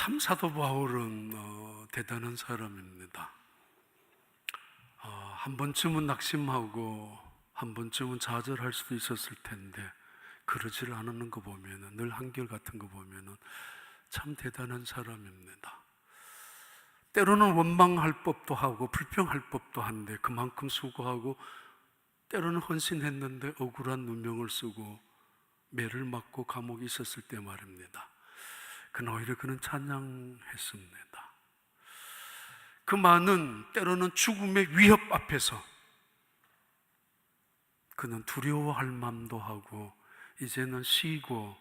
참 사도 바울은 대단한 사람입니다. 한 번쯤은 낙심하고 한 번쯤은 좌절할 수도 있었을 텐데 그러지를 않는 거 보면은, 늘 한결같은 거 보면은 참 대단한 사람입니다. 때로는 원망할 법도 하고 불평할 법도 한데 그만큼 수고하고 때로는 헌신했는데 억울한 누명을 쓰고 매를 맞고 감옥에 있었을 때 말입니다. 그러나 오히려 그는 찬양했습니다. 그 많은 때로는 죽음의 위협 앞에서 그는 두려워할 맘도 하고 이제는 쉬고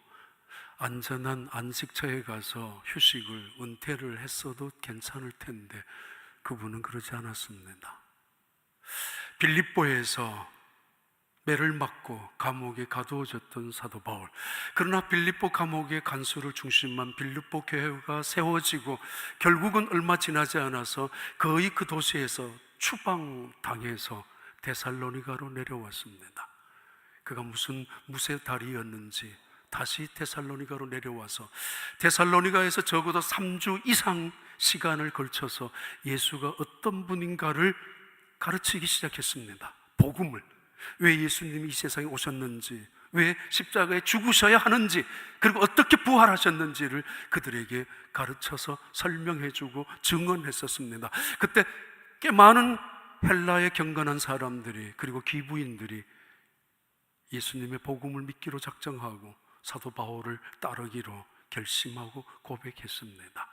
안전한 안식처에 가서 휴식을, 은퇴를 했어도 괜찮을 텐데 그분은 그러지 않았습니다. 빌립보에서 매를 맞고 감옥에 가두어졌던 사도 바울. 그러나 빌립보 감옥의 간수를 중심한 빌립보 교회가 세워지고 결국은 얼마 지나지 않아서 거의 그 도시에서 추방당해서 데살로니가로 내려왔습니다. 그가 무슨 무쇠다리였는지 다시 데살로니가로 내려와서 데살로니가에서 적어도 3주 이상 시간을 걸쳐서 예수가 어떤 분인가를 가르치기 시작했습니다. 복음을, 왜 예수님이 이 세상에 오셨는지, 왜 십자가에 죽으셔야 하는지, 그리고 어떻게 부활하셨는지를 그들에게 가르쳐서 설명해주고 증언했었습니다. 그때 꽤 많은 헬라의 경건한 사람들이, 그리고 기부인들이 예수님의 복음을 믿기로 작정하고 사도 바울을 따르기로 결심하고 고백했습니다.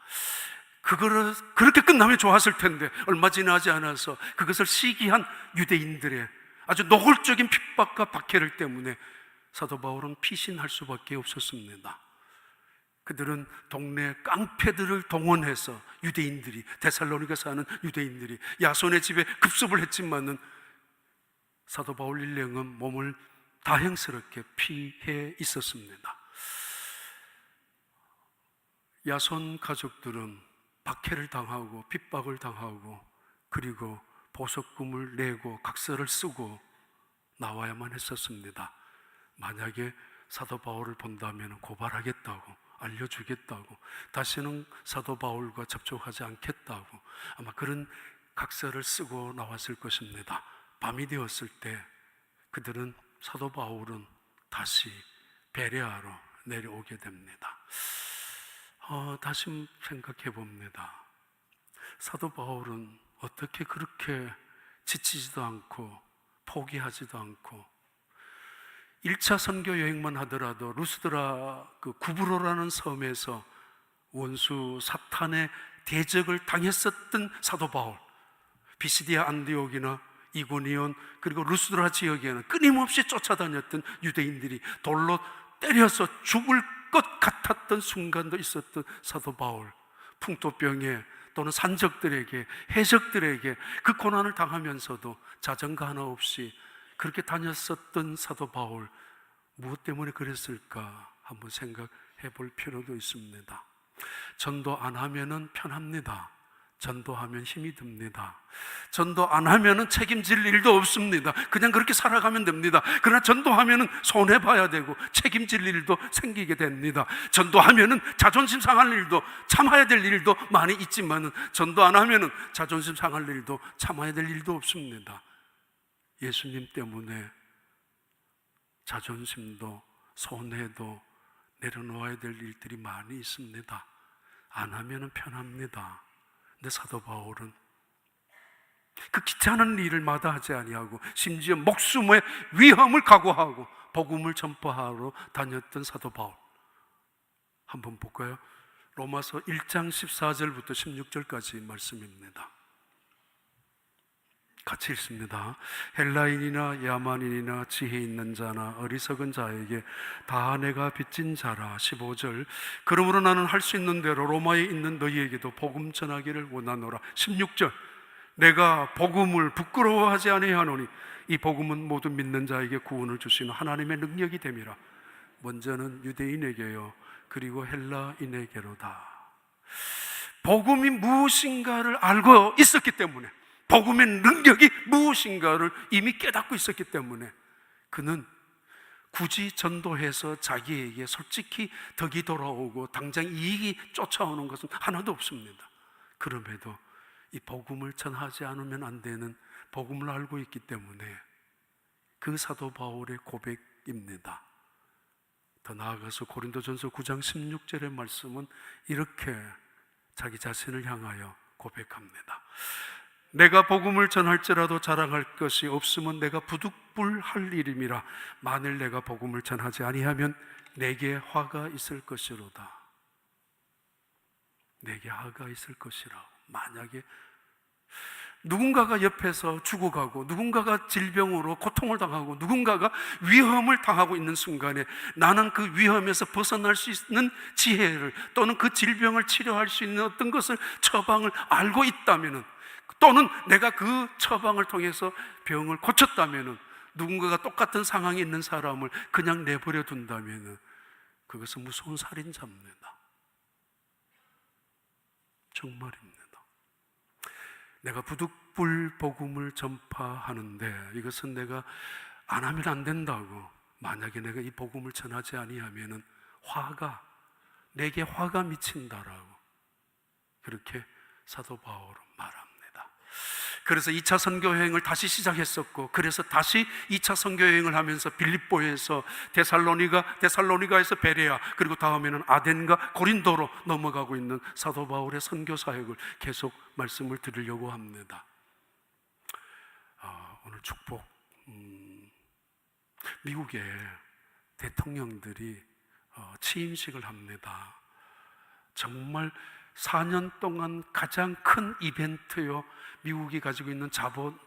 그거를 그렇게 끝나면 좋았을 텐데 얼마 지나지 않아서 그것을 시기한 유대인들의 아주 노골적인 핍박과 박해를 때문에 사도 바울은 피신할 수밖에 없었습니다. 그들은 동네 깡패들을 동원해서 유대인들이, 데살로니가 사는 유대인들이 야손의 집에 급습을 했지만은 사도 바울 일행은 몸을 다행스럽게 피해 있었습니다. 야손 가족들은 박해를 당하고 핍박을 당하고 그리고 보석금을 내고 각서를 쓰고 나와야만 했었습니다. 만약에 사도 바울을 본다면 고발하겠다고, 알려주겠다고, 다시는 사도 바울과 접촉하지 않겠다고 아마 그런 각서를 쓰고 나왔을 것입니다. 밤이 되었을 때 그들은, 사도 바울은 다시 베레아로 내려오게 됩니다. 다시 생각해 봅니다. 사도 바울은 어떻게 그렇게 지치지도 않고 포기하지도 않고 1차 선교 여행만 하더라도 루스드라 그 구브로라는 섬에서 원수 사탄의 대적을 당했었던 사도 바울, 비시디아 안디옥이나 이고니온 그리고 루스드라 지역에는 끊임없이 쫓아다녔던 유대인들이 돌로 때려서 죽을 것 같았던 순간도 있었던 사도 바울, 풍토병에 또는 산적들에게, 해적들에게 그 고난을 당하면서도 자전거 하나 없이 그렇게 다녔었던 사도 바울, 무엇 때문에 그랬을까 한번 생각해 볼 필요도 있습니다. 전도 안 하면은 편합니다. 전도하면 힘이 듭니다. 전도 안 하면은 책임질 일도 없습니다. 그냥 그렇게 살아가면 됩니다. 그러나 전도하면은 손해봐야 되고 책임질 일도 생기게 됩니다. 전도하면은 자존심 상할 일도, 참아야 될 일도 많이 있지만은 전도 안 하면은 자존심 상할 일도 참아야 될 일도 없습니다. 예수님 때문에 자존심도 손해도 내려놓아야 될 일들이 많이 있습니다. 안 하면은 편합니다. 근데 사도 바울은 그 귀찮은 일을 마다하지 아니하고 심지어 목숨의 위험을 각오하고 복음을 전파하러 다녔던 사도 바울, 한번 볼까요? 로마서 1장 14절부터 16절까지 말씀입니다. 같이 읽습니다. 헬라인이나 야만인이나 지혜 있는 자나 어리석은 자에게 다 내가 빚진 자라. 15절. 그러므로 나는 할 수 있는 대로 로마에 있는 너희에게도 복음 전하기를 원하노라. 16절. 내가 복음을 부끄러워하지 아니하노니 이 복음은 모두 믿는 자에게 구원을 주시는 하나님의 능력이 됨이라. 먼저는 유대인에게요 그리고 헬라인에게로다. 복음이 무엇인가를 알고 있었기 때문에, 복음의 능력이 무엇인가를 이미 깨닫고 있었기 때문에 그는 굳이 전도해서 자기에게 솔직히 덕이 돌아오고 당장 이익이 쫓아오는 것은 하나도 없습니다. 그럼에도 이 복음을 전하지 않으면 안 되는 복음을 알고 있기 때문에 그 사도 바울의 고백입니다. 더 나아가서 고린도전서 9장 16절의 말씀은 이렇게 자기 자신을 향하여 고백합니다. 내가 복음을 전할지라도 자랑할 것이 없으면 내가 부득불할 일임이라. 만일 내가 복음을 전하지 아니하면 내게 화가 있을 것이로다. 내게 화가 있을 것이라고. 만약에 누군가가 옆에서 죽어가고 누군가가 질병으로 고통을 당하고 누군가가 위험을 당하고 있는 순간에 나는 그 위험에서 벗어날 수 있는 지혜를 또는 그 질병을 치료할 수 있는 어떤 것을 처방을 알고 있다면, 또는 내가 그 처방을 통해서 병을 고쳤다면, 누군가가 똑같은 상황에 있는 사람을 그냥 내버려 둔다면 그것은 무서운 살인자입니다. 정말입니다. 내가 부득불 복음을 전파하는데 이것은 내가 안 하면 안 된다고, 만약에 내가 이 복음을 전하지 아니하면 내게 화가 미친다라고 그렇게 사도 바울은 말합니다. 그래서 2차 선교 여행을 다시 시작했었고, 그래서 다시 2차 선교 여행을 하면서 빌립보에서 데살로니가에서 베레아, 그리고 다음에는 아덴과 고린도로 넘어가고 있는 사도 바울의 선교 사역을 계속 말씀을 드리려고 합니다. 오늘 축복, 미국의 대통령들이 취임식을 합니다. 정말 4년 동안 가장 큰 이벤트요, 미국이 가지고 있는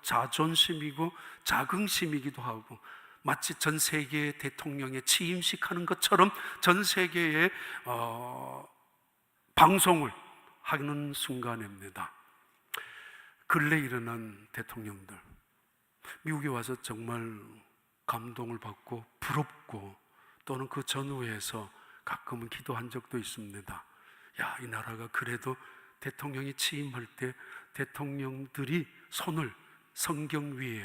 자존심이고 자긍심이기도 하고, 마치 전 세계의 대통령의 취임식 하는 것처럼 전 세계의 방송을 하는 순간입니다. 근래 일어난 대통령들, 미국에 와서 정말 감동을 받고 부럽고, 또는 그 전후에서 가끔은 기도한 적도 있습니다. 야, 이 나라가 그래도 대통령이 취임할 때 대통령들이 손을 성경 위에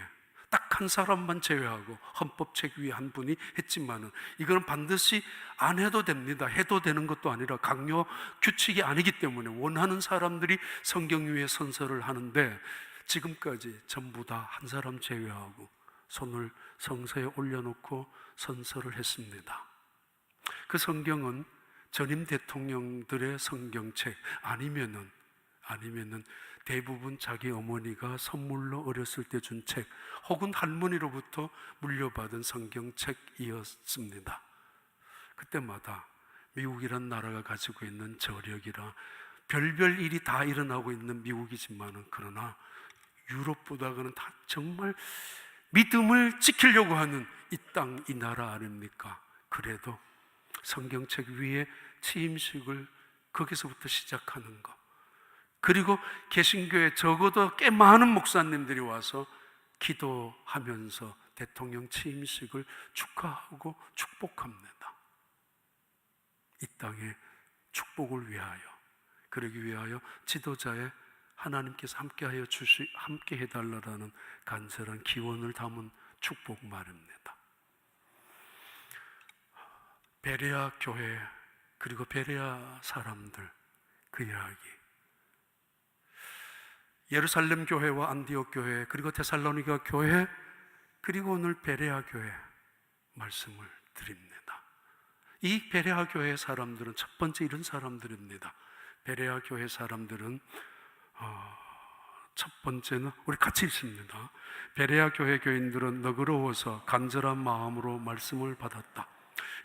딱 한 사람만 제외하고 헌법책 위에 한 분이 했지만은, 이거는 반드시 안 해도 됩니다. 해도 되는 것도 아니라 강요 규칙이 아니기 때문에 원하는 사람들이 성경 위에 선서를 하는데, 지금까지 전부 다 한 사람 제외하고 손을 성서에 올려놓고 선서를 했습니다. 그 성경은 전임 대통령들의 성경책, 아니면은 대부분 자기 어머니가 선물로 어렸을 때 준 책, 혹은 할머니로부터 물려받은 성경책이었습니다. 그때마다 미국이란 나라가 가지고 있는 저력이라 별별 일이 다 일어나고 있는 미국이지만은, 그러나 유럽보다는 다 정말 믿음을 지키려고 하는 이 땅, 이 나라 아닙니까? 그래도 성경책 위에 취임식을 거기서부터 시작하는 것, 그리고 개신교에 적어도 꽤 많은 목사님들이 와서 기도하면서 대통령 취임식을 축하하고 축복합니다. 이 땅의 축복을 위하여, 그러기 위하여 지도자의 하나님께서 함께 해달라는 간절한 기원을 담은 축복 말입니다. 베레아 교회, 그리고 베레아 사람들, 그 이야기, 예루살렘 교회와 안디옥 교회, 그리고 데살로니가 교회, 그리고 오늘 베레아 교회 말씀을 드립니다. 이 베레아 교회 사람들은 첫 번째 이런 사람들입니다. 베레아 교회 사람들은 첫 번째는 우리 같이 읽습니다. 베레아 교회 교인들은 너그러워서 간절한 마음으로 말씀을 받았다.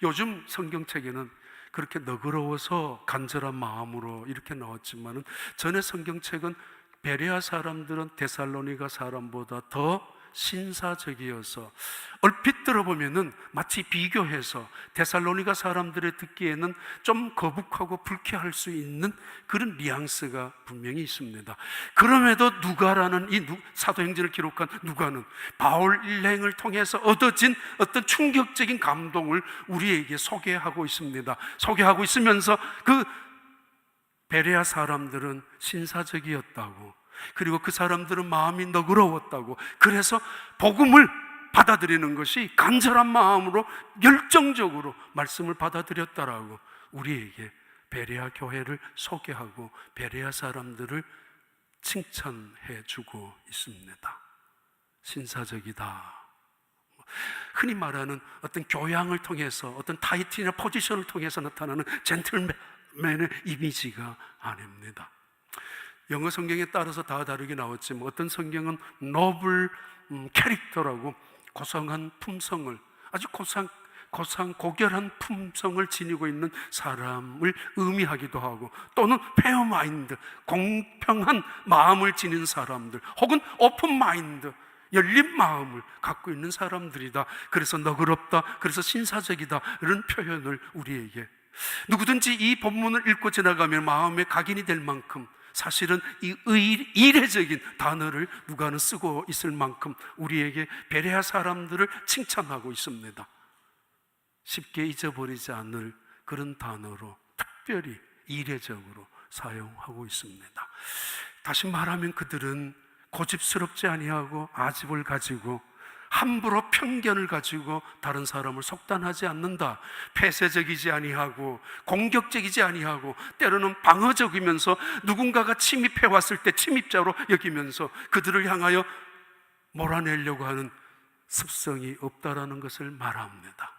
요즘 성경책에는 그렇게 너그러워서 간절한 마음으로 이렇게 나왔지만은, 전에 성경책은 베레아 사람들은 데살로니가 사람보다 더 신사적이어서, 얼핏 들어보면은 마치 비교해서 데살로니가 사람들의 듣기에는 좀 거북하고 불쾌할 수 있는 그런 뉘앙스가 분명히 있습니다. 그럼에도 누가라는 이 사도행전을 기록한 누가는 바울 일행을 통해서 얻어진 어떤 충격적인 감동을 우리에게 소개하고 있습니다. 소개하고 있으면서 그 베레아 사람들은 신사적이었다고, 그리고 그 사람들은 마음이 너그러웠다고, 그래서 복음을 받아들이는 것이 간절한 마음으로 열정적으로 말씀을 받아들였다라고 우리에게 베레아 교회를 소개하고 베레아 사람들을 칭찬해 주고 있습니다. 신사적이다. 흔히 말하는 어떤 교양을 통해서 어떤 타이틀이나 포지션을 통해서 나타나는 젠틀맨의 이미지가 아닙니다. 영어 성경에 따라서 다 다르게 나왔지만 어떤 성경은 노블 캐릭터라고 고상한 품성을, 아주 고결한 품성을 지니고 있는 사람을 의미하기도 하고, 또는 페어 마인드, 공평한 마음을 지닌 사람들, 혹은 오픈 마인드, 열린 마음을 갖고 있는 사람들이다. 그래서 너그럽다, 그래서 신사적이다, 이런 표현을 우리에게, 누구든지 이 본문을 읽고 지나가면 마음에 각인이 될 만큼, 사실은 이 이례적인 단어를 누가는 쓰고 있을 만큼 우리에게 베레아 사람들을 칭찬하고 있습니다. 쉽게 잊어버리지 않을 그런 단어로 특별히 이례적으로 사용하고 있습니다. 다시 말하면 그들은 고집스럽지 아니하고 아집을 가지고 함부로 편견을 가지고 다른 사람을 속단하지 않는다. 폐쇄적이지 아니하고 공격적이지 아니하고 때로는 방어적이면서 누군가가 침입해 왔을 때 침입자로 여기면서 그들을 향하여 몰아내려고 하는 습성이 없다라는 것을 말합니다.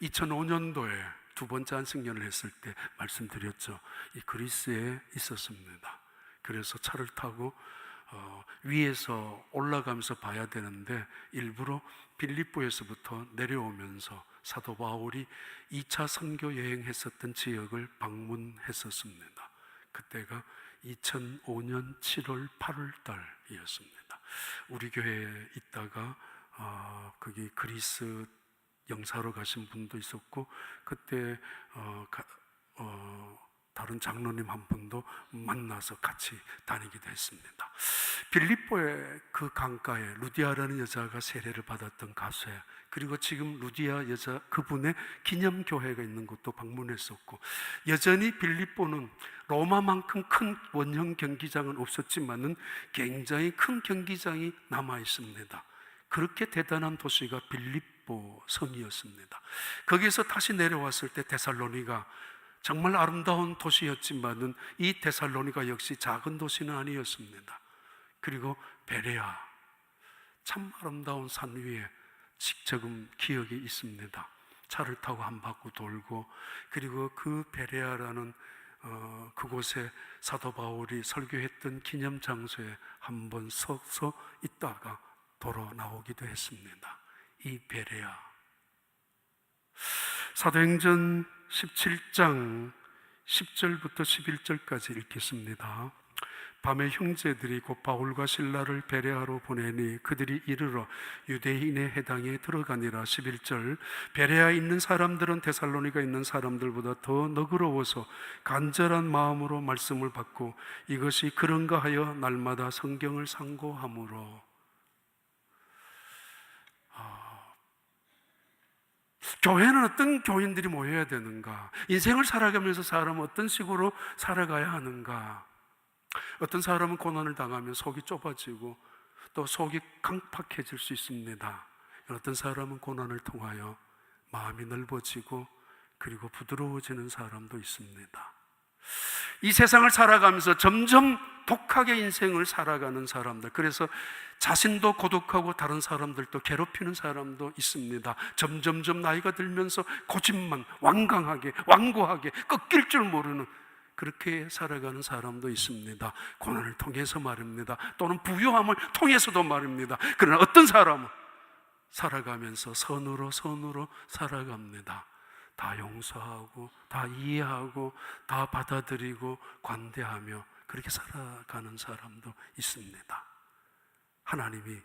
2005년도에 두 번째 안식년을 했을 때 말씀드렸죠. 이 그리스에 있었습니다. 그래서 차를 타고 위에서 올라가면서 봐야 되는데 일부러 빌립보에서부터 내려오면서 사도 바울이 2차 선교 여행했었던 지역을 방문했었습니다. 그때가 2005년 7월 8월 달이었습니다. 우리 교회에 있다가 거기 그리스 영사로 가신 분도 있었고, 그때 다른 장로님 한 분도 만나서 같이 다니기도 했습니다. 빌립보의 그 강가에 루디아라는 여자가 세례를 받았던 가수에, 그리고 지금 루디아 여자 그분의 기념교회가 있는 곳도 방문했었고, 여전히 빌립보는 로마만큼 큰 원형 경기장은 없었지만은 굉장히 큰 경기장이 남아 있습니다. 그렇게 대단한 도시가 빌립보 성이었습니다. 거기서 다시 내려왔을 때 데살로니가 정말 아름다운 도시였지만은 이 데살로니가 역시 작은 도시는 아니었습니다. 그리고 베레아, 참 아름다운 산 위에 지금 기억이 있습니다. 차를 타고 한 바퀴 돌고, 그리고 그 베레아라는 그곳에 사도 바울이 설교했던 기념 장소에 한번 서서 있다가 돌아 나오기도 했습니다. 이 베레아, 사도행전 17장 10절부터 11절까지 읽겠습니다. 밤에 형제들이 곧 바울과 실라를 베레아로 보내니 그들이 이르러 유대인의 해당에 들어가니라. 11절, 베레아에 있는 사람들은 데살로니가 있는 사람들보다 더 너그러워서 간절한 마음으로 말씀을 받고 이것이 그런가 하여 날마다 성경을 상고하므로. 교회는 어떤 교인들이 모여야 되는가? 인생을 살아가면서 사람은 어떤 식으로 살아가야 하는가? 어떤 사람은 고난을 당하면 속이 좁아지고 또 속이 강팍해질 수 있습니다. 어떤 사람은 고난을 통하여 마음이 넓어지고 그리고 부드러워지는 사람도 있습니다. 이 세상을 살아가면서 점점 독하게 인생을 살아가는 사람들, 그래서 자신도 고독하고 다른 사람들도 괴롭히는 사람도 있습니다. 점점점 나이가 들면서 고집만 완고하게 꺾일 줄 모르는, 그렇게 살아가는 사람도 있습니다. 고난을 통해서 말입니다. 또는 부유함을 통해서도 말입니다. 그러나 어떤 사람은 살아가면서 선으로 살아갑니다. 다 용서하고 다 이해하고 다 받아들이고 관대하며 그렇게 살아가는 사람도 있습니다. 하나님이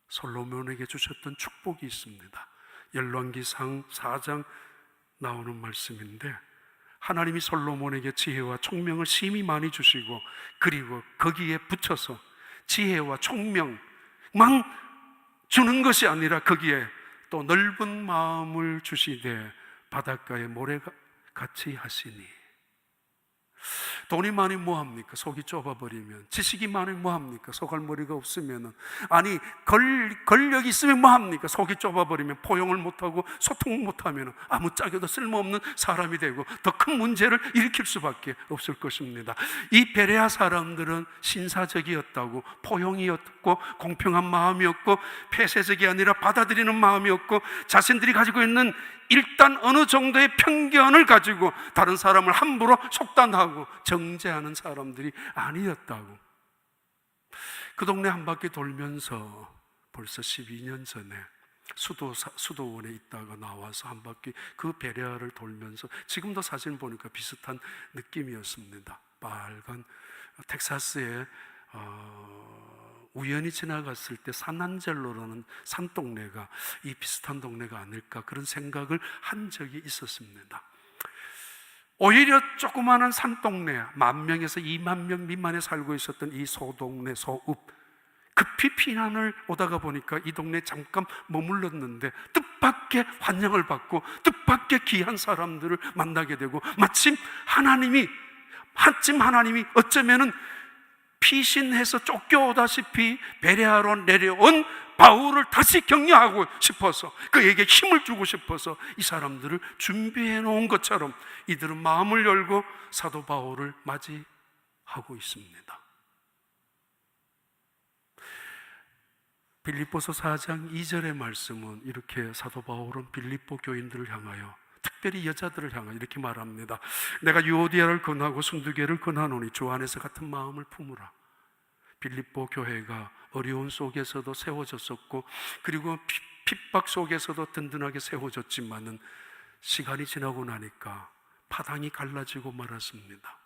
솔로몬에게 주셨던 축복이 있습니다. 열왕기상 4장 나오는 말씀인데, 하나님이 솔로몬에게 지혜와 총명을 심히 많이 주시고 그리고 거기에 붙여서 지혜와 총명만 주는 것이 아니라 거기에 또 넓은 마음을 주시되 바닷가에 모래같이 하시니. 돈이 많이 뭐합니까? 속이 좁아버리면. 지식이 많이 뭐합니까? 속할 머리가 없으면. 아니 권력이 있으면 뭐합니까? 속이 좁아버리면 포용을 못하고 소통을 못하면 아무짝에도 쓸모없는 사람이 되고 더 큰 문제를 일으킬 수밖에 없을 것입니다. 이 베레아 사람들은 신사적이었다고, 포용이었고 공평한 마음이었고 폐쇄적이 아니라 받아들이는 마음이었고 자신들이 가지고 있는 일단 어느 정도의 편견을 가지고 다른 사람을 함부로 속단하고 정죄하는 사람들이 아니었다고. 그 동네 한 바퀴 돌면서 벌써 12년 전에 수도원에 있다가 나와서 한 바퀴 그 베레아를 돌면서 지금도 사진 보니까 비슷한 느낌이었습니다. 빨간 텍사스에 우연히 지나갔을 때 산안젤로라는 산동네가 이 비슷한 동네가 아닐까 그런 생각을 한 적이 있었습니다. 오히려 조그마한 산동네 10,000명에서 20,000명 미만에 살고 있었던 이 소동네 소읍 급히 피난을 오다가 보니까 이 동네에 잠깐 머물렀는데 뜻밖의 환영을 받고 뜻밖의 귀한 사람들을 만나게 되고 마침 하나님이 어쩌면은 피신해서 쫓겨오다시피 베레아로 내려온 바울을 다시 격려하고 싶어서 그에게 힘을 주고 싶어서 이 사람들을 준비해 놓은 것처럼 이들은 마음을 열고 사도 바울을 맞이하고 있습니다. 빌립보서 4장 2절의 말씀은 이렇게 사도 바울은 빌립보 교인들을 향하여 특별히 여자들을 향하여 이렇게 말합니다. 내가 유오디아를 권하고 순두개를 권하노니 주 안에서 같은 마음을 품으라. 빌립보 교회가 어려운 속에서도 세워졌었고 그리고 핍박 속에서도 든든하게 세워졌지만은 시간이 지나고 나니까 파당이 갈라지고 말았습니다.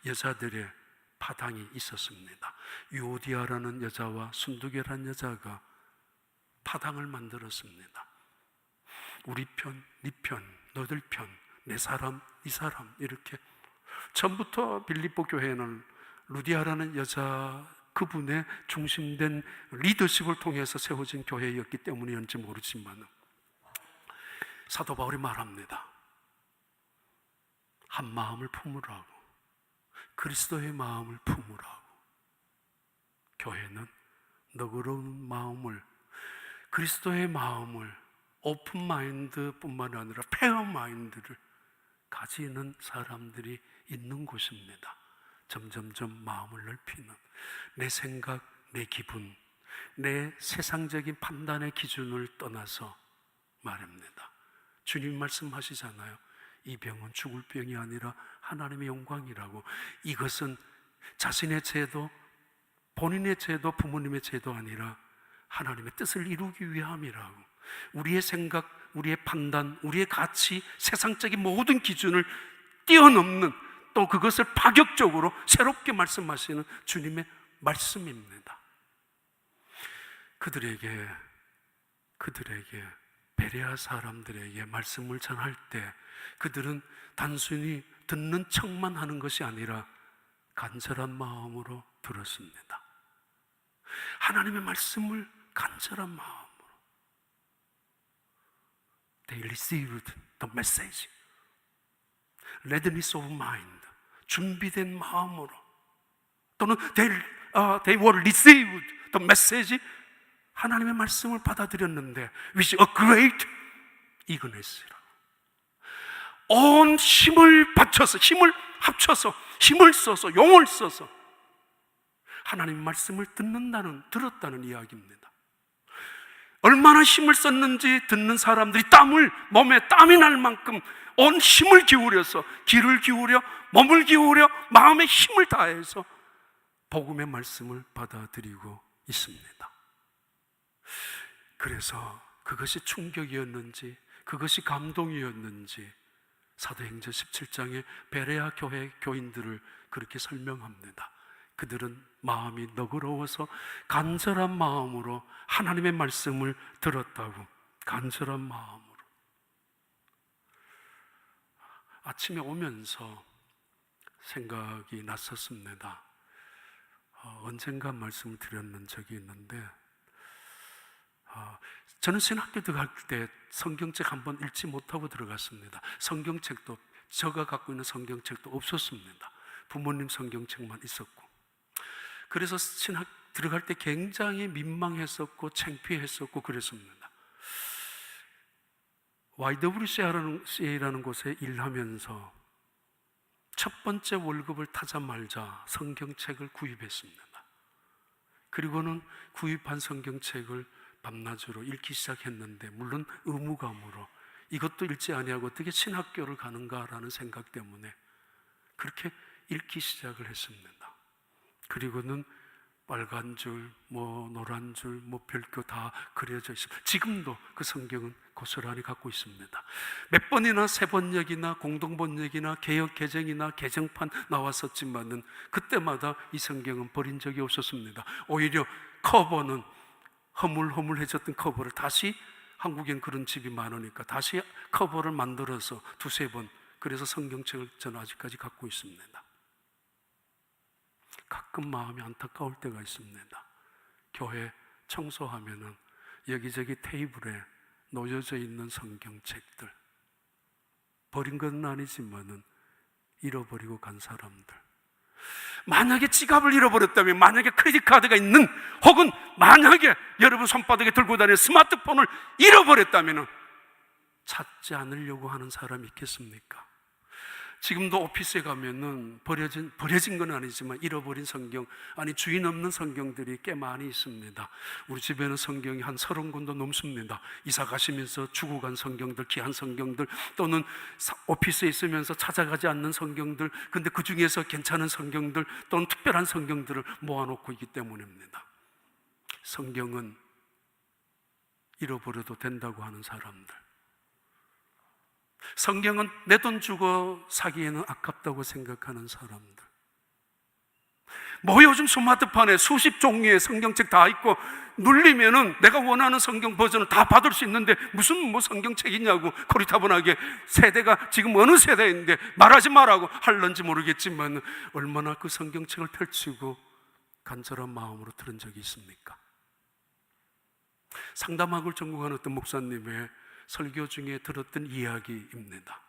여자들의 파당이 있었습니다. 유오디아라는 여자와 순두개라는 여자가 파당을 만들었습니다. 우리 편, 네 편, 너들 편, 내 사람, 네 사람 이렇게. 처음부터 빌립보 교회는 루디아라는 여자 그분의 중심된 리더십을 통해서 세워진 교회였기 때문이었는지 모르지만 사도 바울이 말합니다. 한 마음을 품으라고, 그리스도의 마음을 품으라고. 교회는 너그러운 마음을, 그리스도의 마음을, 오픈 마인드 뿐만 아니라 페어 마인드를 가지는 사람들이 있는 곳입니다. 점점점 마음을 넓히는, 내 생각, 내 기분, 내 세상적인 판단의 기준을 떠나서 말입니다. 주님 말씀하시잖아요. 이 병은 죽을 병이 아니라 하나님의 영광이라고. 이것은 자신의 죄도, 본인의 죄도, 부모님의 죄도 아니라 하나님의 뜻을 이루기 위함이라고. 우리의 생각, 우리의 판단, 우리의 가치, 세상적인 모든 기준을 뛰어넘는, 또 그것을 파격적으로 새롭게 말씀하시는 주님의 말씀입니다. 그들에게 베레아 사람들에게 말씀을 전할 때 그들은 단순히 듣는 척만 하는 것이 아니라 간절한 마음으로 들었습니다. 하나님의 말씀을 간절한 마음으로. They received the message. Readiness of mind. 준비된 마음으로. 또는 they were received the message. 하나님의 말씀을 받아들였는데 with a great eagerness라고. 온 힘을 바쳐서, 힘을 합쳐서, 힘을 써서, 용을 써서 하나님의 말씀을 들었다는 이야기입니다. 얼마나 힘을 썼는지 듣는 사람들이 몸에 땀이 날 만큼 온 힘을 기울여서, 귀를 기울여, 몸을 기울여, 마음의 힘을 다해서 복음의 말씀을 받아들이고 있습니다. 그래서 그것이 충격이었는지, 그것이 감동이었는지 사도행전 17장에 베레아 교회 교인들을 그렇게 설명합니다. 그들은 마음이 너그러워서 간절한 마음으로 하나님의 말씀을 들었다고. 간절한 마음으로. 아침에 오면서 생각이 났었습니다. 언젠가 말씀을 드렸는 적이 있는데, 저는 신학교 들어갈 때 성경책 한번 읽지 못하고 들어갔습니다. 성경책도, 제가 갖고 있는 성경책도 없었습니다. 부모님 성경책만 있었고, 그래서 신학 들어갈 때 굉장히 민망했었고 창피했었고 그랬습니다. YWCA라는 곳에 일하면서 첫 번째 월급을 타자마자 성경책을 구입했습니다. 그리고는 구입한 성경책을 밤낮으로 읽기 시작했는데, 물론 의무감으로 이것도 읽지 아니하고 어떻게 신학교를 가는가라는 생각 때문에 그렇게 읽기 시작을 했습니다. 그리고는 빨간 줄, 노란 줄, 별표 다 그려져 있습니다. 지금도 그 성경은 고스란히 갖고 있습니다. 몇 번이나 세 번역이나 공동번역이나 개역 개정이나 개정판 나왔었지만은 그때마다 이 성경은 버린 적이 없었습니다. 오히려 커버는 허물허물해졌던 커버를 다시, 한국엔 그런 집이 많으니까 다시 커버를 만들어서 두세 번, 그래서 성경책을 저는 아직까지 갖고 있습니다. 가끔 마음이 안타까울 때가 있습니다. 교회 청소하면은 여기저기 테이블에 놓여져 있는 성경책들, 버린 건 아니지만은 잃어버리고 간 사람들, 만약에 지갑을 잃어버렸다면, 만약에 크레딧 카드가 있는, 혹은 만약에 여러분 손바닥에 들고 다니는 스마트폰을 잃어버렸다면 찾지 않으려고 하는 사람이 있겠습니까? 지금도 오피스에 가면은 버려진 건 아니지만 잃어버린 성경, 아니 주인 없는 성경들이 꽤 많이 있습니다. 우리 집에는 성경이 한 30권도 넘습니다. 이사 가시면서 주고 간 성경들, 귀한 성경들, 또는 오피스에 있으면서 찾아가지 않는 성경들, 근데 그 중에서 괜찮은 성경들 또는 특별한 성경들을 모아놓고 있기 때문입니다. 성경은 잃어버려도 된다고 하는 사람들, 성경은 내 돈 주고 사기에는 아깝다고 생각하는 사람들, 요즘 스마트폰에 수십 종류의 성경책 다 있고 눌리면은 내가 원하는 성경 버전을 다 받을 수 있는데 무슨 성경책이냐고 코리타분하게, 세대가 지금 어느 세대인데 말하지 말라고 할런지 모르겠지만 얼마나 그 성경책을 펼치고 간절한 마음으로 들은 적이 있습니까? 상담학을 전공한 어떤 목사님의 설교 중에 들었던 이야기입니다.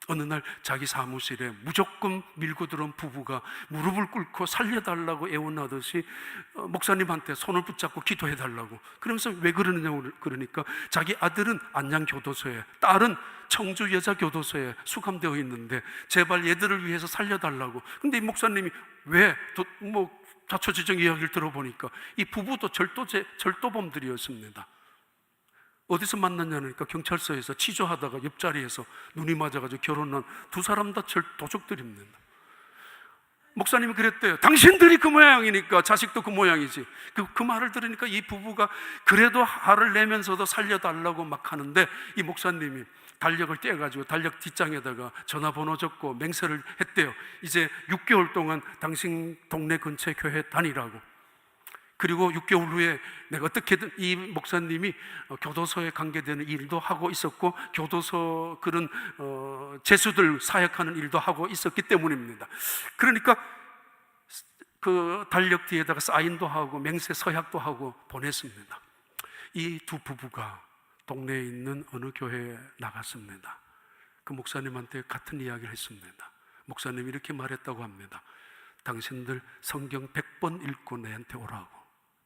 어느 날 자기 사무실에 무조건 밀고 들어온 부부가 무릎을 꿇고 살려달라고 애원하듯이 목사님한테 손을 붙잡고 기도해달라고, 그러면서 왜 그러느냐고, 그러니까 자기 아들은 안양교도소에, 딸은 청주여자교도소에 수감되어 있는데 제발 얘들을 위해서 살려달라고. 근데 이 목사님이 왜, 자초지종 이야기를 들어보니까 이 부부도 절도범들이었습니다. 어디서 만났냐니까 경찰서에서 취조하다가 옆자리에서 눈이 맞아가지고 결혼한 두 사람 다 도적들입니다. 목사님이 그랬대요. 당신들이 그 모양이니까 자식도 그 모양이지. 그 말을 들으니까 이 부부가 그래도 화를 내면서도 살려달라고 막 하는데, 이 목사님이 달력을 떼가지고 달력 뒷장에다가 전화번호 적고 맹세를 했대요. 이제 6개월 동안 당신 동네 근처 교회 다니라고. 그리고 6개월 후에 내가 어떻게든, 이 목사님이 교도소에 관계되는 일도 하고 있었고 교도소 그런 죄수들 사역하는 일도 하고 있었기 때문입니다. 그러니까 그 달력 뒤에다가 사인도 하고 맹세 서약도 하고 보냈습니다. 이 두 부부가 동네에 있는 어느 교회에 나갔습니다. 그 목사님한테 같은 이야기를 했습니다. 목사님이 이렇게 말했다고 합니다. 당신들 성경 100번 읽고 내한테 오라고.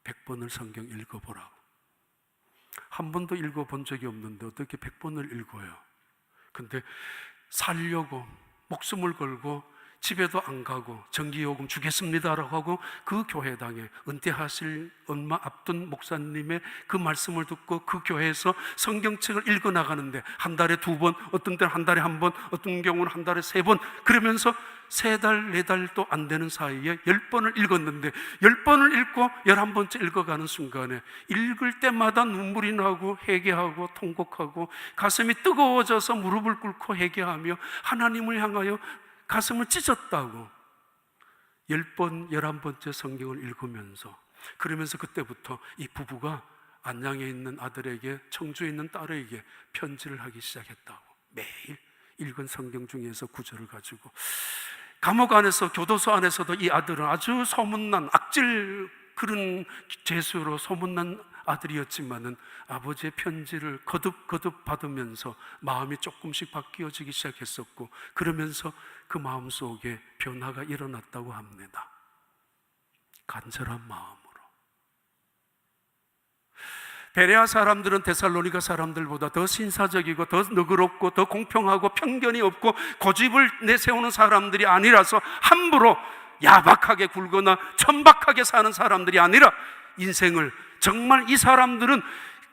100번을 성경 읽어보라고. 한 번도 읽어본 적이 없는데 어떻게 100번을 읽어요? 근데 살려고 목숨을 걸고 집에도 안 가고 전기요금 주겠습니다라고 하고 그 교회당에 은퇴하실 얼마 앞둔 목사님의 그 말씀을 듣고 그 교회에서 성경책을 읽어나가는데 한 달에 2번, 어떤 때는 한 달에 1번, 어떤 경우는 한 달에 3번, 그러면서 3달, 4달도 안 되는 사이에 10번을 읽었는데 10번을 읽고 11번째 읽어가는 순간에 읽을 때마다 눈물이 나고 회개하고 통곡하고 가슴이 뜨거워져서 무릎을 꿇고 회개하며 하나님을 향하여 가슴을 찢었다고 10번, 11번째 성경을 읽으면서, 그러면서 그때부터 이 부부가 안양에 있는 아들에게, 청주에 있는 딸에게 편지를 하기 시작했다고. 매일 읽은 성경 중에서 구절을 가지고 감옥 안에서, 교도소 안에서도 이 아들은 아주 소문난 악질, 그런 죄수로 소문난 아들이었지만은 아버지의 편지를 거듭 받으면서 마음이 조금씩 바뀌어지기 시작했었고, 그러면서 그 마음속에 변화가 일어났다고 합니다. 간절한 마음으로. 베레아 사람들은 데살로니가 사람들보다 더 신사적이고 더 너그럽고 더 공평하고 편견이 없고 고집을 내세우는 사람들이 아니라서 함부로 야박하게 굴거나 천박하게 사는 사람들이 아니라, 인생을 정말 이 사람들은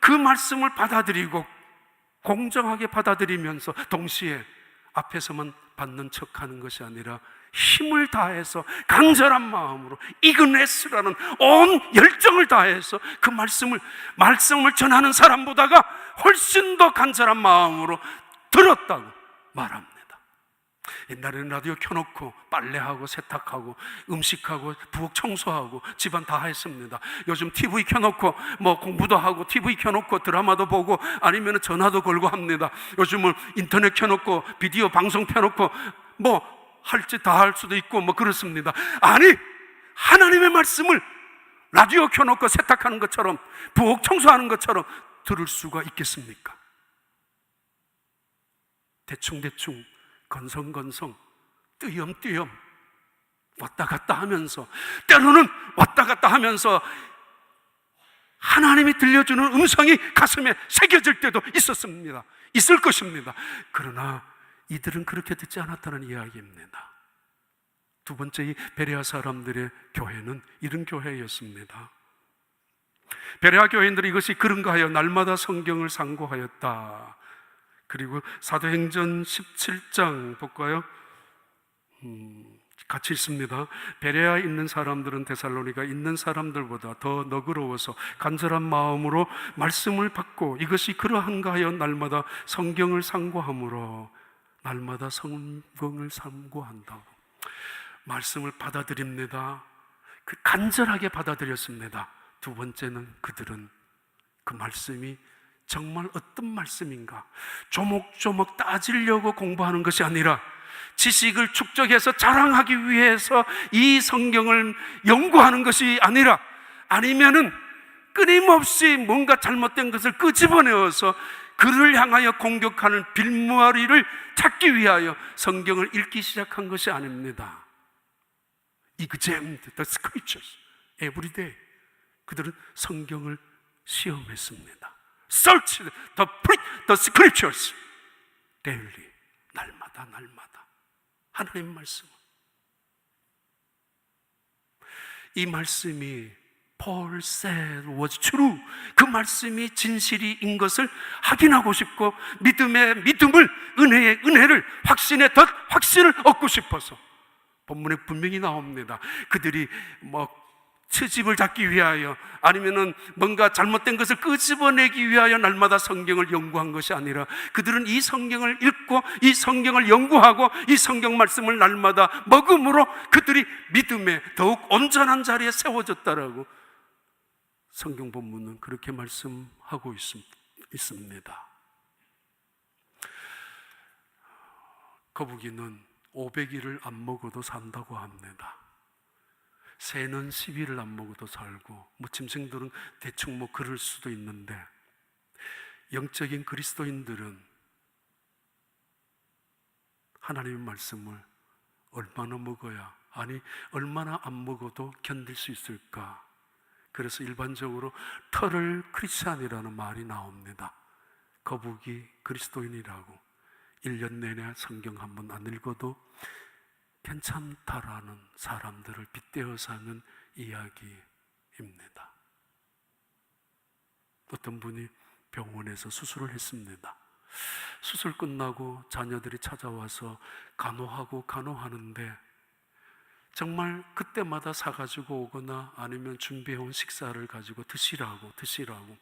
그 말씀을 받아들이고 공정하게 받아들이면서 동시에 앞에서만 받는 척하는 것이 아니라 힘을 다해서 간절한 마음으로 이그네스라는 온 열정을 다해서 그 말씀을 전하는 사람보다가 훨씬 더 간절한 마음으로 들었다고 말합니다. 옛날에는 라디오 켜놓고 빨래하고 세탁하고 음식하고 부엌 청소하고 집안 다 했습니다. 요즘 TV 켜놓고 뭐 공부도 하고 TV 켜놓고 드라마도 보고 아니면 전화도 걸고 합니다. 요즘은 인터넷 켜놓고 비디오 방송 켜놓고 뭐 할 짓 다 할 수도 있고 뭐 그렇습니다. 아니, 하나님의 말씀을 라디오 켜놓고 세탁하는 것처럼 부엌 청소하는 것처럼 들을 수가 있겠습니까? 대충대충 건성건성 띄엄띄엄 왔다 갔다 하면서, 때로는 왔다 갔다 하면서 하나님이 들려주는 음성이 가슴에 새겨질 때도 있었습니다. 있을 것입니다. 그러나 이들은 그렇게 듣지 않았다는 이야기입니다. 두 번째, 이 베레아 사람들의 교회는 이런 교회였습니다. 베레아 교인들이 이것이 그런가 하여 날마다 성경을 상고하였다. 그리고 사도행전 17장 볼까요? 같이 있습니다. 베레아에 있는 사람들은 데살로니가 있는 사람들보다 더 너그러워서 간절한 마음으로 말씀을 받고, 이것이 그러한가 하여 날마다 성경을 상고함으로, 날마다 성경을 상고한다고 말씀을 받아들입니다. 그 간절하게 받아들였습니다. 두 번째는 그들은 그 말씀이 정말 어떤 말씀인가 조목조목 따지려고 공부하는 것이 아니라, 지식을 축적해서 자랑하기 위해서 이 성경을 연구하는 것이 아니라, 아니면은 끊임없이 뭔가 잘못된 것을 끄집어내어서 그를 향하여 공격하는 빌무아리를 찾기 위하여 성경을 읽기 시작한 것이 아닙니다. Examined the scriptures every day. 그들은 성경을 시험했습니다. Search the scriptures daily. 날마다 하나님의 말씀. 이 말씀이 Paul said was true. 그 말씀이 진실인 것을 확인하고 싶고, 믿음의 믿음을, 은혜의 은혜를, 확신의 덧 확신을 얻고 싶어서, 본문에 분명히 나옵니다. 그들이 뭐 트집을 잡기 위하여 아니면은 뭔가 잘못된 것을 끄집어내기 위하여 날마다 성경을 연구한 것이 아니라, 그들은 이 성경을 읽고 이 성경을 연구하고 이 성경 말씀을 날마다 먹음으로 그들이 믿음에 더욱 온전한 자리에 세워졌다라고 성경 본문은 그렇게 말씀하고 있습니다. 거북이는 500일을 안 먹어도 산다고 합니다. 새는 10일을 안 먹어도 살고, 뭐 짐승들은 대충 뭐 그럴 수도 있는데, 영적인 그리스도인들은 하나님의 말씀을 얼마나 먹어야, 아니 얼마나 안 먹어도 견딜 수 있을까? 그래서 일반적으로 터를 크리스찬이라는 말이 나옵니다. 거북이 그리스도인이라고, 1년 내내 성경 한 번 안 읽어도 괜찮다라는 사람들을 빗대어서 하는 이야기입니다. 어떤 분이 병원에서 수술을 했습니다. 수술 끝나고 자녀들이 찾아와서 간호하는데, 정말 그때마다 사가지고 오거나 아니면 준비해온 식사를 가지고 드시라고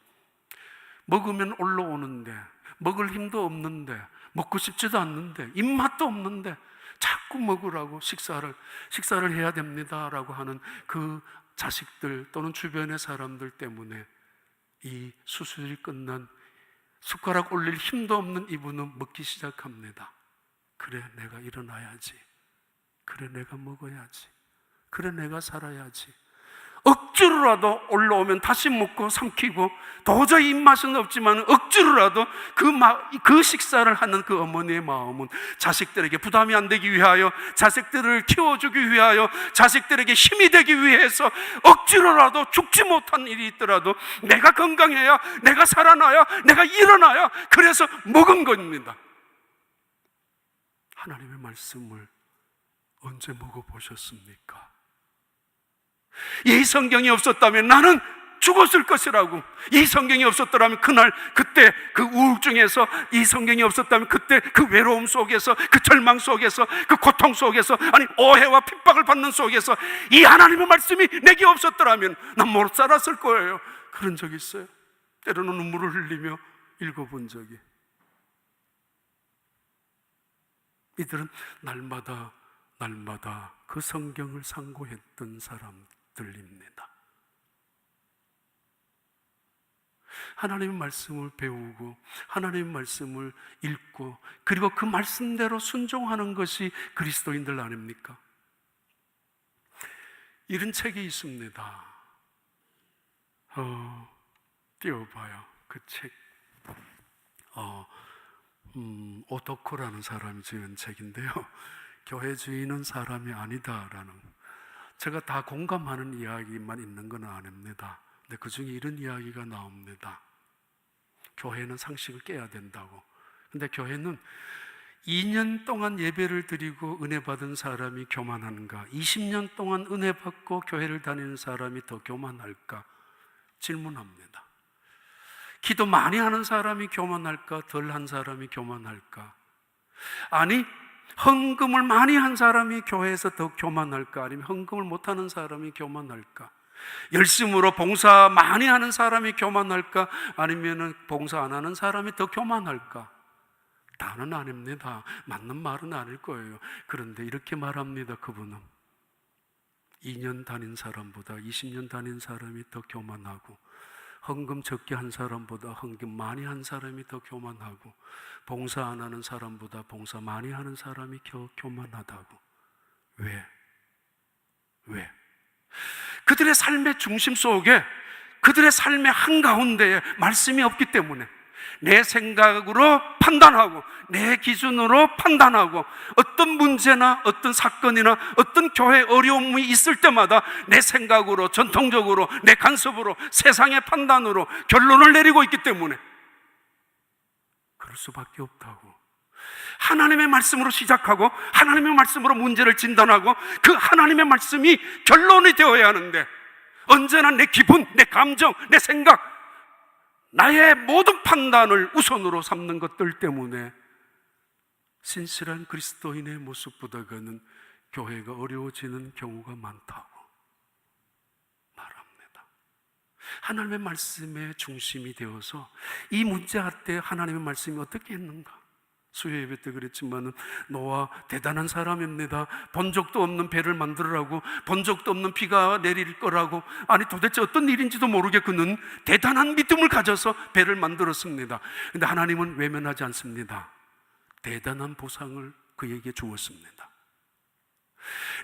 먹으면 올라오는데, 먹을 힘도 없는데, 먹고 싶지도 않는데, 입맛도 없는데 자꾸 먹으라고 식사를 해야 됩니다라고 하는 그 자식들 또는 주변의 사람들 때문에 이 수술이 끝난 숟가락 올릴 힘도 없는 이분은 먹기 시작합니다. 그래, 내가 일어나야지. 그래, 내가 먹어야지. 그래, 내가 살아야지. 억지로라도 올라오면 다시 먹고 삼키고, 도저히 입맛은 없지만 억지로라도 그 식사를 하는 그 어머니의 마음은 자식들에게 부담이 안 되기 위하여, 자식들을 키워주기 위하여, 자식들에게 힘이 되기 위해서 억지로라도 죽지 못한 일이 있더라도 내가 건강해야, 내가 살아나야, 내가 일어나야, 그래서 먹은 겁니다. 하나님의 말씀을 언제 먹어보셨습니까? 이 성경이 없었다면 나는 죽었을 것이라고, 이 성경이 없었더라면 그때 그 우울증에서, 이 성경이 없었다면 그때 그 외로움 속에서, 그 절망 속에서, 그 고통 속에서, 아니 오해와 핍박을 받는 속에서 이 하나님의 말씀이 내게 없었더라면 난 못 살았을 거예요. 그런 적이 있어요. 때로는 눈물을 흘리며 읽어본 적이. 이들은 날마다 그 성경을 상고했던 사람들입니다. 하나님의 말씀을 배우고 하나님의 말씀을 읽고 그리고 그 말씀대로 순종하는 것이 그리스도인들 아닙니까? 이런 책이 있습니다. 띄워봐요. 그 책. 오토코라는 사람이 지은 책인데요, 교회 주인은 사람이 아니다라는, 제가 다 공감하는 이야기만 있는 건 아닙니다. 근데 그 중에 이런 이야기가 나옵니다. 교회는 상식을 깨야 된다고. 근데 교회는 2년 동안 예배를 드리고 은혜 받은 사람이 교만한가, 20년 동안 은혜 받고 교회를 다니는 사람이 더 교만할까 질문합니다. 기도 많이 하는 사람이 교만할까, 덜 한 사람이 교만할까? 아니, 헌금을 많이 한 사람이 교회에서 더 교만할까, 아니면 헌금을 못하는 사람이 교만할까? 열심으로 봉사 많이 하는 사람이 교만할까, 아니면 봉사 안 하는 사람이 더 교만할까? 다는 아닙니다. 맞는 말은 아닐 거예요. 그런데 이렇게 말합니다. 그분은 2년 다닌 사람보다 20년 다닌 사람이 더 교만하고, 헌금 적게 한 사람보다 헌금 많이 한 사람이 더 교만하고, 봉사 안 하는 사람보다 봉사 많이 하는 사람이 교만하다고. 왜? 그들의 삶의 중심 속에, 그들의 삶의 한가운데에 말씀이 없기 때문에 내 생각으로 판단하고 내 기준으로 판단하고, 어떤 문제나 어떤 사건이나 어떤 교회 어려움이 있을 때마다 내 생각으로, 전통적으로, 내 간섭으로, 세상의 판단으로 결론을 내리고 있기 때문에 그럴 수밖에 없다고. 하나님의 말씀으로 시작하고 하나님의 말씀으로 문제를 진단하고 그 하나님의 말씀이 결론이 되어야 하는데, 언제나 내 기분, 내 감정, 내 생각, 나의 모든 판단을 우선으로 삼는 것들 때문에 신실한 그리스도인의 모습보다는 교회가 어려워지는 경우가 많다고 말합니다. 하나님의 말씀의 중심이 되어서 이 문제할 때 하나님의 말씀이 어떻게 했는가? 수요 예배 때 그랬지만 노아 대단한 사람입니다. 본 적도 없는 배를 만들으라고, 본 적도 없는 비가 내릴 거라고, 아니 도대체 어떤 일인지도 모르게 그는 대단한 믿음을 가져서 배를 만들었습니다. 그런데 하나님은 외면하지 않습니다. 대단한 보상을 그에게 주었습니다.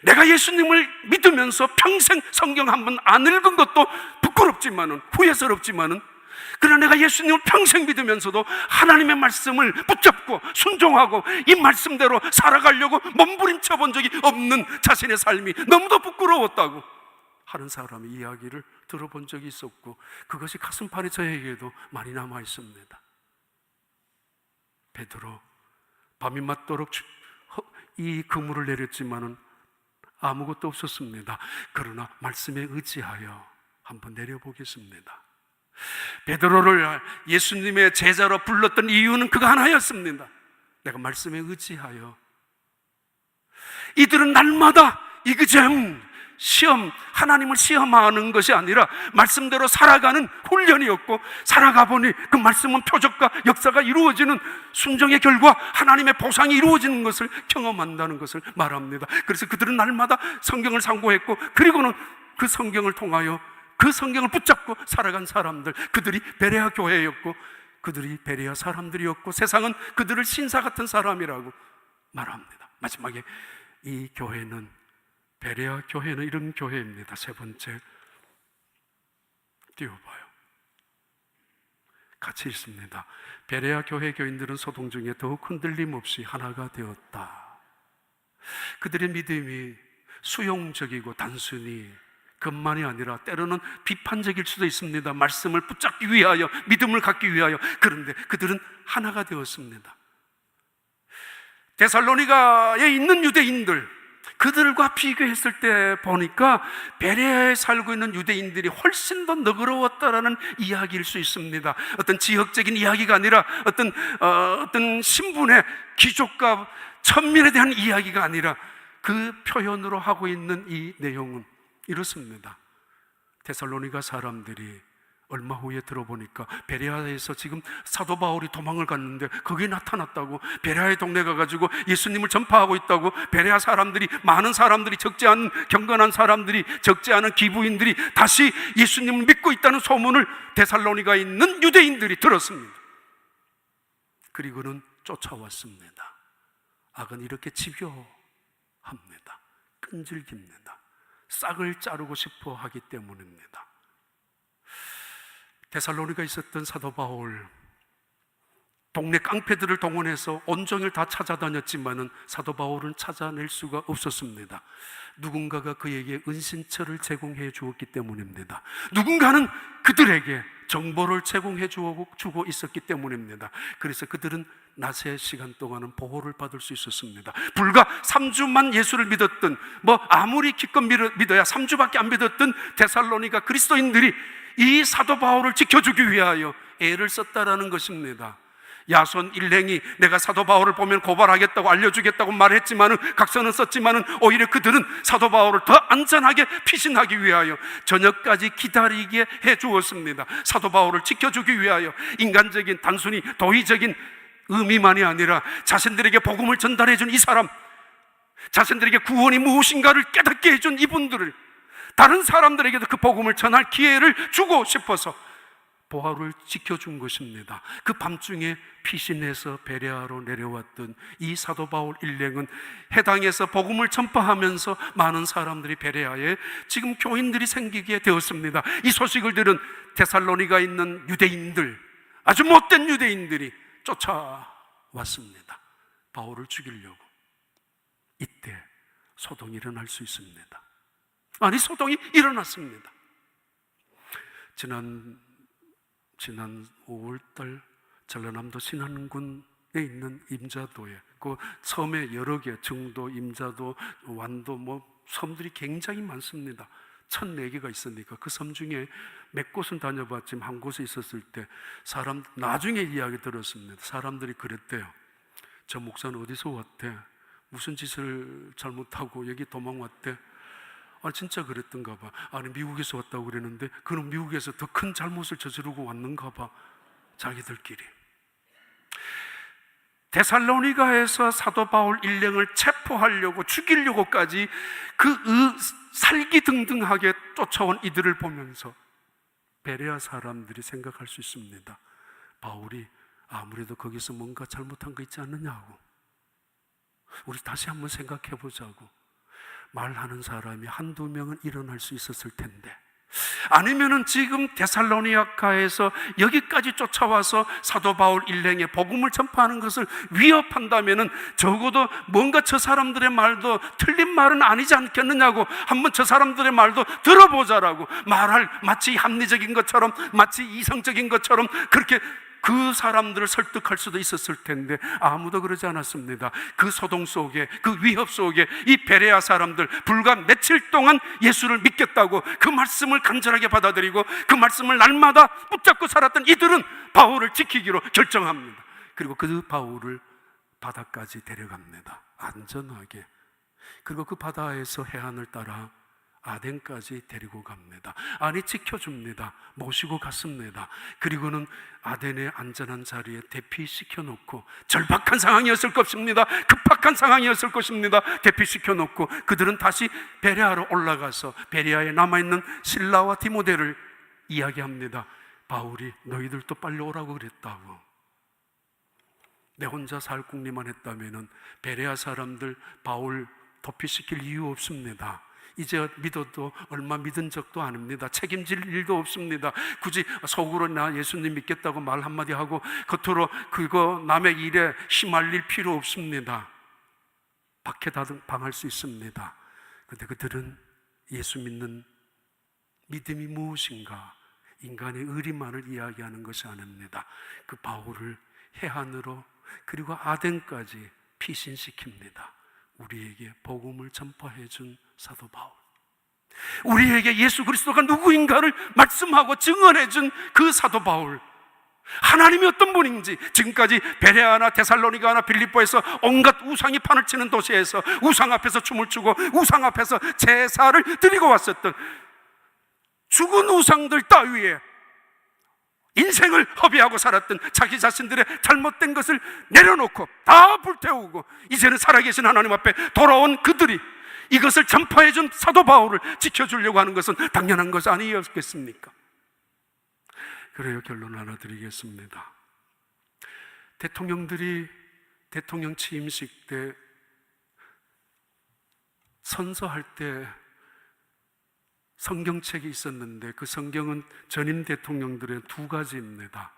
내가 예수님을 믿으면서 평생 성경 한 번 안 읽은 것도 부끄럽지만은, 후회스럽지만은, 그러나 내가 예수님을 평생 믿으면서도 하나님의 말씀을 붙잡고 순종하고 이 말씀대로 살아가려고 몸부림쳐 본 적이 없는 자신의 삶이 너무도 부끄러웠다고 하는 사람의 이야기를 들어본 적이 있었고, 그것이 가슴판에 저에게도 많이 남아 있습니다. 베드로, 밤이 맞도록 이 그물을 내렸지만은 아무것도 없었습니다. 그러나 말씀에 의지하여 한번 내려보겠습니다. 베드로를 예수님의 제자로 불렀던 이유는 그거 하나였습니다. 내가 말씀에 의지하여. 이들은 날마다 이그잼 시험, 하나님을 시험하는 것이 아니라 말씀대로 살아가는 훈련이었고, 살아가 보니 그 말씀은 표적과 역사가 이루어지는 순종의 결과 하나님의 보상이 이루어지는 것을 경험한다는 것을 말합니다. 그래서 그들은 날마다 성경을 상고했고, 그리고는 그 성경을 통하여 그 성경을 붙잡고 살아간 사람들, 그들이 베레아 교회였고 그들이 베레아 사람들이었고 세상은 그들을 신사 같은 사람이라고 말합니다. 마지막에 이 교회는, 베레아 교회는 이런 교회입니다. 세 번째, 띄워봐요. 같이 읽습니다. 베레아 교회 교인들은 소동 중에 더욱 흔들림 없이 하나가 되었다. 그들의 믿음이 수용적이고 단순히 것만이 아니라 때로는 비판적일 수도 있습니다. 말씀을 붙잡기 위하여, 믿음을 갖기 위하여. 그런데 그들은 하나가 되었습니다. 데살로니가에 있는 유대인들, 그들과 비교했을 때 보니까 베레아에 살고 있는 유대인들이 훨씬 더 너그러웠다라는 이야기일 수 있습니다. 어떤 지역적인 이야기가 아니라 어떤 신분의 귀족과 천민에 대한 이야기가 아니라 그 표현으로 하고 있는 이 내용은 이렇습니다. 데살로니가 사람들이 얼마 후에 들어보니까 베레아에서 지금 사도 바울이 도망을 갔는데 거기에 나타났다고, 베레아의 동네 가가지고 예수님을 전파하고 있다고, 베레아 사람들이, 많은 사람들이, 적지 않은 경건한 사람들이, 적지 않은 기부인들이 다시 예수님을 믿고 있다는 소문을 데살로니가에 있는 유대인들이 들었습니다. 그리고는 쫓아왔습니다. 악은 이렇게 집요합니다. 끈질깁니다. 싹을 자르고 싶어 하기 때문입니다. 데살로니가에 있었던 사도 바울, 동네 깡패들을 동원해서 온종일 다 찾아다녔지만은 사도 바울은 찾아낼 수가 없었습니다. 누군가가 그에게 은신처를 제공해 주었기 때문입니다. 누군가는 그들에게 정보를 제공해 주고 있었기 때문입니다. 그래서 그들은 낮의 시간 동안은 보호를 받을 수 있었습니다. 불과 3주만 예수를 믿었던, 아무리 기껏 믿어야 3주밖에 안 믿었던 데살로니가 그리스도인들이 이 사도 바울을 지켜주기 위하여 애를 썼다라는 것입니다. 야손 일행이 내가 사도 바울을 보면 고발하겠다고, 알려주겠다고 말했지만은, 각서는 썼지만은 오히려 그들은 사도 바울을 더 안전하게 피신하기 위하여 저녁까지 기다리게 해 주었습니다. 사도 바울을 지켜주기 위하여 인간적인, 단순히 도의적인 의미만이 아니라 자신들에게 복음을 전달해 준 이 사람, 자신들에게 구원이 무엇인가를 깨닫게 해준 이분들을 다른 사람들에게도 그 복음을 전할 기회를 주고 싶어서 바울을 지켜준 것입니다. 그 밤중에 피신해서 베레아로 내려왔던 이 사도 바울 일행은 해당에서 복음을 전파하면서 많은 사람들이 베레아에 지금 교인들이 생기게 되었습니다. 이 소식을 들은 데살로니가에 있는 유대인들, 아주 못된 유대인들이 쫓아왔습니다. 바울을 죽이려고. 이때 소동이 일어날 수 있습니다. 아니, 소동이 일어났습니다. 지난 5월달 전라남도 신안군에 있는 임자도에, 그 섬에 여러 개, 정도, 임자도, 완도, 섬들이 굉장히 많습니다. 1,004개가 있으니까 그 섬 중에 몇 곳은 다녀봤지만 한 곳에 있었을 때 나중에 이야기 들었습니다. 사람들이 그랬대요. 저 목사는 어디서 왔대? 무슨 짓을 잘못하고 여기 도망왔대? 진짜 그랬던가 봐. 아니, 미국에서 왔다고 그랬는데 그는 미국에서 더 큰 잘못을 저지르고 왔는가 봐. 자기들끼리. 데살로니가에서 사도 바울 일행을 체포하려고, 죽이려고까지 살기등등하게 쫓아온 이들을 보면서 베레아 사람들이 생각할 수 있습니다. 바울이 아무래도 거기서 뭔가 잘못한 거 있지 않느냐고. 우리 다시 한번 생각해 보자고. 말하는 사람이 한두 명은 일어날 수 있었을 텐데, 아니면은 지금 데살로니가에서 여기까지 쫓아와서 사도 바울 일행의 복음을 전파하는 것을 위협한다면은 적어도 뭔가 저 사람들의 말도 틀린 말은 아니지 않겠느냐고, 한번 저 사람들의 말도 들어보자라고 말할, 마치 합리적인 것처럼, 마치 이성적인 것처럼 그렇게 그 사람들을 설득할 수도 있었을 텐데 아무도 그러지 않았습니다. 그 소동 속에, 그 위협 속에 이 베레아 사람들, 불과 며칠 동안 예수를 믿겠다고 그 말씀을 간절하게 받아들이고 그 말씀을 날마다 붙잡고 살았던 이들은 바울을 지키기로 결정합니다. 그리고 그 바울을 바다까지 데려갑니다. 안전하게. 그리고 그 바다에서 해안을 따라 아덴까지 데리고 갑니다. 아니, 지켜줍니다. 모시고 갔습니다. 그리고는 아덴의 안전한 자리에 대피시켜 놓고, 절박한 상황이었을 것입니다. 급박한 상황이었을 것입니다. 대피시켜 놓고 그들은 다시 베레아로 올라가서 베레아에 남아있는 실라와 디모데를 이야기합니다. 바울이 너희들도 빨리 오라고 그랬다고. 내 혼자 살 궁리만 했다면은 베레아 사람들 바울 도피시킬 이유 없습니다. 이제 믿어도 얼마 믿은 적도 아닙니다. 책임질 일도 없습니다. 굳이 속으로 나 예수님 믿겠다고 말 한마디 하고 겉으로 그거 남의 일에 휘말릴 필요 없습니다. 박해당할 수 있습니다. 그런데 그들은 예수 믿는 믿음이 무엇인가, 인간의 의리만을 이야기하는 것이 아닙니다. 그 바울을 해안으로 그리고 아덴까지 피신시킵니다. 우리에게 복음을 전파해 준 사도 바울, 우리에게 예수 그리스도가 누구인가를 말씀하고 증언해 준 그 사도 바울, 하나님이 어떤 분인지 지금까지 베레아나 데살로니가나 빌립보에서 온갖 우상이 판을 치는 도시에서 우상 앞에서 춤을 추고 우상 앞에서 제사를 드리고 왔었던 죽은 우상들 따위에 인생을 허비하고 살았던 자기 자신들의 잘못된 것을 내려놓고 다 불태우고 이제는 살아계신 하나님 앞에 돌아온 그들이 이것을 전파해준 사도 바울을 지켜주려고 하는 것은 당연한 것이 아니었겠습니까? 그래요, 결론 하나 드리겠습니다. 대통령들이 대통령 취임식 때 선서할 때 성경책이 있었는데 그 성경은 전임 대통령들의 두 가지입니다.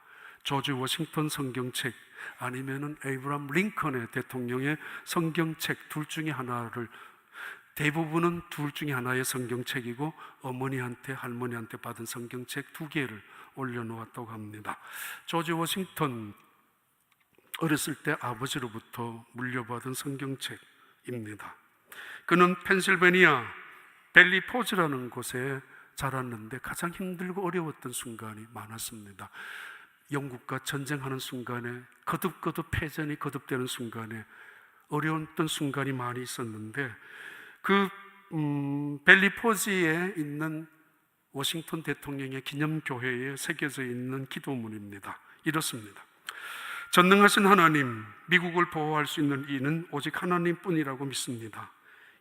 조지 워싱턴 성경책 아니면은 에이브람 링컨의 대통령의 성경책 둘 중에 하나를, 대부분은 둘 중에 하나의 성경책이고 어머니한테 할머니한테 받은 성경책 두 개를 올려놓았다고 합니다. 조지 워싱턴 어렸을 때 아버지로부터 물려받은 성경책입니다. 그는 펜실베니아 벨리포즈라는 곳에 자랐는데 가장 힘들고 어려웠던 순간이 많았습니다. 영국과 전쟁하는 순간에 거듭거듭 패전이 거듭되는 순간에 어려웠던 순간이 많이 있었는데 그 벨리포즈에 있는 워싱턴 대통령의 기념교회에 새겨져 있는 기도문입니다. 이렇습니다. 전능하신 하나님, 미국을 보호할 수 있는 이는 오직 하나님뿐이라고 믿습니다.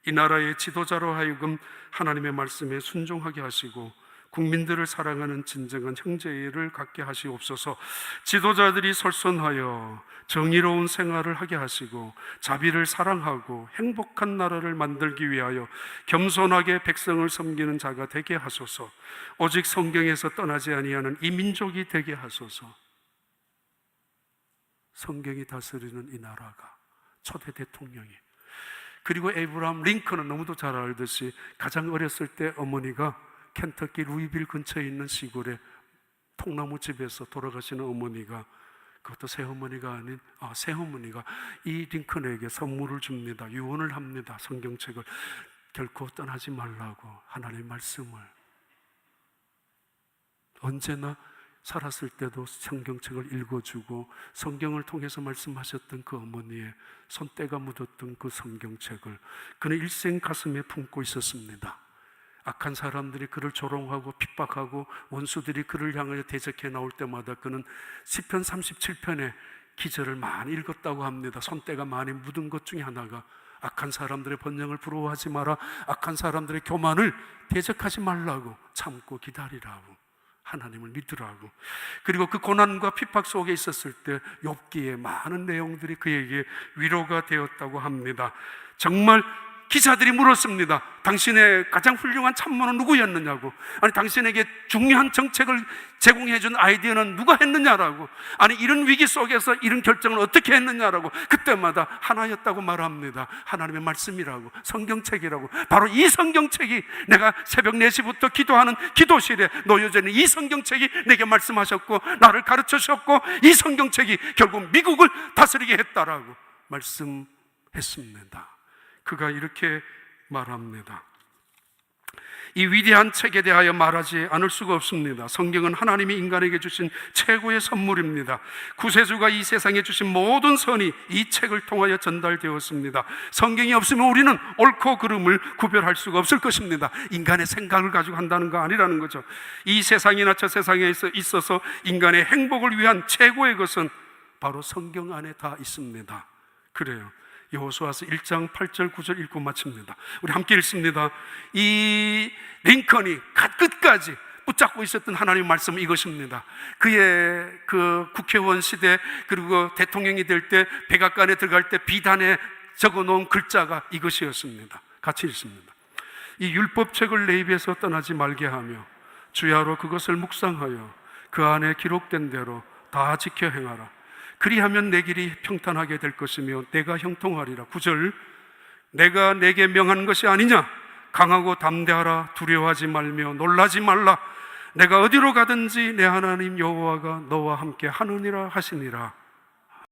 이 나라의 지도자로 하여금 하나님의 말씀에 순종하게 하시고 국민들을 사랑하는 진정한 형제를 갖게 하시옵소서. 지도자들이 설선하여 정의로운 생활을 하게 하시고 자비를 사랑하고 행복한 나라를 만들기 위하여 겸손하게 백성을 섬기는 자가 되게 하소서. 오직 성경에서 떠나지 아니하는 이 민족이 되게 하소서. 성경이 다스리는 이 나라가 초대 대통령이, 그리고 에이브라함 링컨은 너무도 잘 알듯이 가장 어렸을 때 어머니가 켄터키 루이빌 근처에 있는 시골에 통나무 집에서 돌아가시는 어머니가, 그것도 새어머니가 아닌 새어머니가 이 링컨에게 선물을 줍니다. 유언을 합니다. 성경책을 결코 떠나지 말라고, 하나님의 말씀을. 언제나 살았을 때도 성경책을 읽어주고 성경을 통해서 말씀하셨던 그 어머니의 손때가 묻었던 그 성경책을 그는 일생 가슴에 품고 있었습니다. 악한 사람들이 그를 조롱하고 핍박하고 원수들이 그를 향하여 대적해 나올 때마다 그는 시편 37편의 기절을 많이 읽었다고 합니다. 손때가 많이 묻은 것 중에 하나가 악한 사람들의 번영을 부러워하지 마라, 악한 사람들의 교만을 대적하지 말라고, 참고 기다리라고, 하나님을 믿으라고. 그리고 그 고난과 핍박 속에 있었을 때 욥기의 많은 내용들이 그에게 위로가 되었다고 합니다. 정말 기자들이 물었습니다. 당신의 가장 훌륭한 참모는 누구였느냐고. 아니, 당신에게 중요한 정책을 제공해 준 아이디어는 누가 했느냐라고. 아니, 이런 위기 속에서 이런 결정을 어떻게 했느냐라고. 그때마다 하나였다고 말합니다. 하나님의 말씀이라고, 성경책이라고. 바로 이 성경책이, 내가 새벽 4시부터 기도하는 기도실에 놓여져 있는 이 성경책이 내게 말씀하셨고 나를 가르쳐 주셨고 이 성경책이 결국 미국을 다스리게 했다라고 말씀했습니다. 그가 이렇게 말합니다. 이 위대한 책에 대하여 말하지 않을 수가 없습니다. 성경은 하나님이 인간에게 주신 최고의 선물입니다. 구세주가 이 세상에 주신 모든 선이 이 책을 통하여 전달되었습니다. 성경이 없으면 우리는 옳고 그름을 구별할 수가 없을 것입니다. 인간의 생각을 가지고 한다는 거 아니라는 거죠. 이 세상이나 저 세상에 있어서 인간의 행복을 위한 최고의 것은 바로 성경 안에 다 있습니다. 그래요. 여호수아서 1장 8절 9절 읽고 마칩니다. 우리 함께 읽습니다. 이 링컨이 끝까지 붙잡고 있었던 하나님의 말씀은 이것입니다. 그의 그 국회의원 시대 그리고 대통령이 될 때 백악관에 들어갈 때 비단에 적어놓은 글자가 이것이었습니다. 같이 읽습니다. 이 율법책을 내 입에서 떠나지 말게 하며 주야로 그것을 묵상하여 그 안에 기록된 대로 다 지켜 행하라. 그리하면 내 길이 평탄하게 될 것이며 내가 형통하리라. 9절, 내가 내게 명한 것이 아니냐? 강하고 담대하라. 두려워하지 말며 놀라지 말라. 내가 어디로 가든지 내 하나님 여호와가 너와 함께 하느니라 하시니라.